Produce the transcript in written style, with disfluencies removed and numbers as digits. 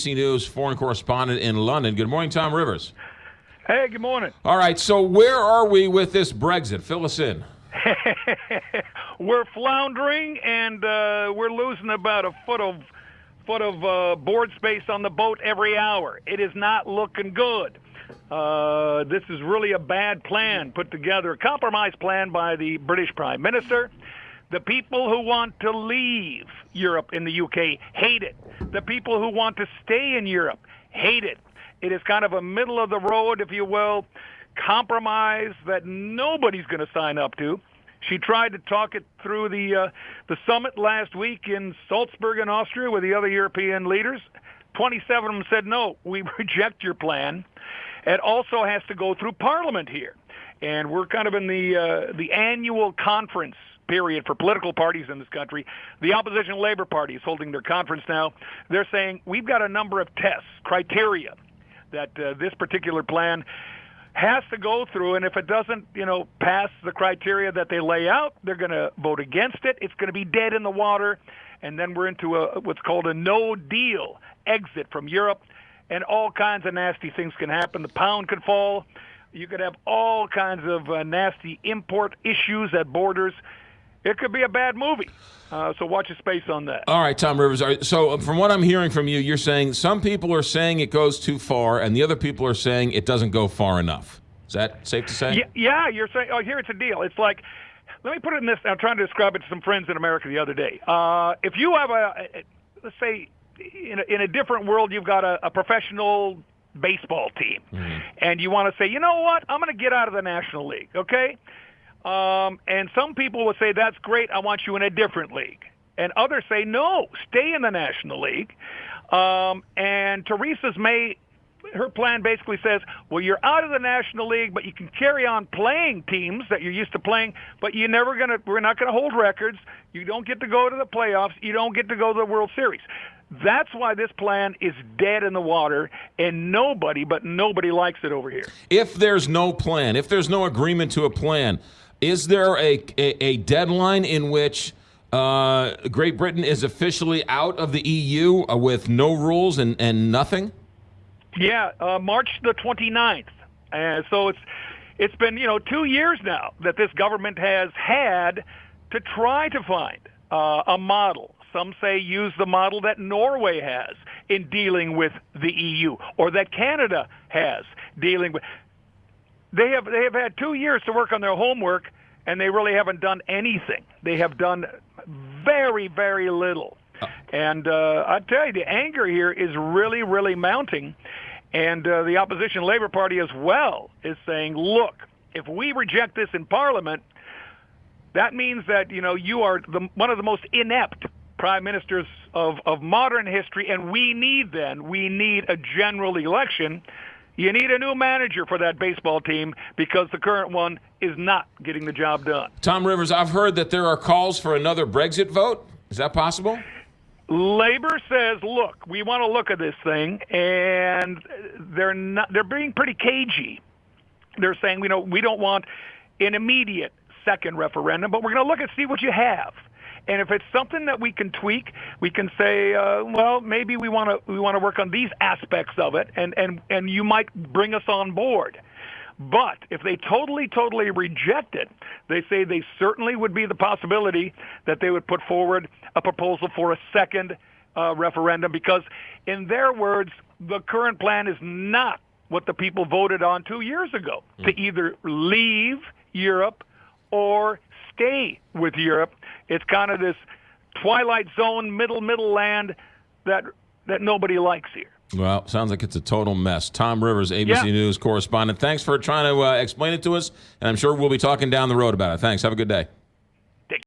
News foreign correspondent in London. Good morning, Tom Rivers. Hey, good morning. All right, so where are we with this Brexit? Fill us in. We're floundering, and we're losing about a foot of board space on the boat every hour. It is not looking good. This is really a bad plan put together, a compromise plan by the British Prime Minister. The people who want to leave Europe in the UK hate it. The people who want to stay in Europe hate it. It is kind of a middle of the road, if you will, compromise that nobody's going to sign up to. She tried to talk it through the summit last week in Salzburg in Austria with the other European leaders. 27 of them said, no, we reject your plan. It also has to go through Parliament here. And we're kind of in the annual conference period for political parties in this country. The opposition Labour Party is holding their conference now. They're saying we've got a number of tests, criteria that this particular plan has to go through, and if it doesn't, pass the criteria that they lay out, they're going to vote against it. It's going to be dead in the water, and then we're into what's called a no-deal exit from Europe, and all kinds of nasty things can happen. The pound could fall. You could have all kinds of nasty import issues at borders. It could be a bad movie. So watch your space on that. All right, Tom Rivers. So from what I'm hearing from you, you're saying some people are saying it goes too far, and the other people are saying it doesn't go far enough. Is that safe to say? Yeah, you're saying, here it's a deal. It's like, let me put it in this. I'm trying to describe it to some friends in America the other day. If you have let's say, in a different world, you've got a professional baseball team, and you want to say, you know what, I'm going to get out of the National League, okay? And some people will say, that's great, I want you in a different league. And others say, no, stay in the National League. And Theresa May, her plan basically says, well, you're out of the National League, but you can carry on playing teams that you're used to playing, but we're not going to hold records. You don't get to go to the playoffs. You don't get to go to the World Series. That's why this plan is dead in the water, and nobody likes it over here. If there's no plan, if there's no agreement to a plan, is there a deadline in which Great Britain is officially out of the EU with no rules and nothing? Yeah, March the 29th. So it's been 2 years now that this government has had to try to find a model. Some say use the model that Norway has in dealing with the EU, or that Canada has dealing with. They have had 2 years to work on their homework, and they really haven't done anything. They have done very, very little. And I tell you, the anger here is really, really mounting. And the opposition Labour Party as well is saying, look, if we reject this in Parliament, that means that, you are one of the most inept prime ministers of modern history, and we need a general election. You need a new manager for that baseball team because the current one is not getting the job done. Tom Rivers, I've heard that there are calls for another Brexit vote. Is that possible? Labor says, look, we want to look at this thing, and they're being pretty cagey. They're saying, we don't want an immediate second referendum, but we're going to look and see what you have. And if it's something that we can tweak, we can say, well, maybe we want to work on these aspects of it, and you might bring us on board. But if they totally reject it, they say they certainly would be the possibility that they would put forward a proposal for a second referendum, because in their words, the current plan is not what the people voted on 2 years ago, to either leave Europe or stay with Europe. It's kind of this twilight zone, middle land that nobody likes here. Well, sounds like it's a total mess. Tom Rivers, ABC News correspondent. Thanks for trying to explain it to us, and I'm sure we'll be talking down the road about it. Thanks. Have a good day.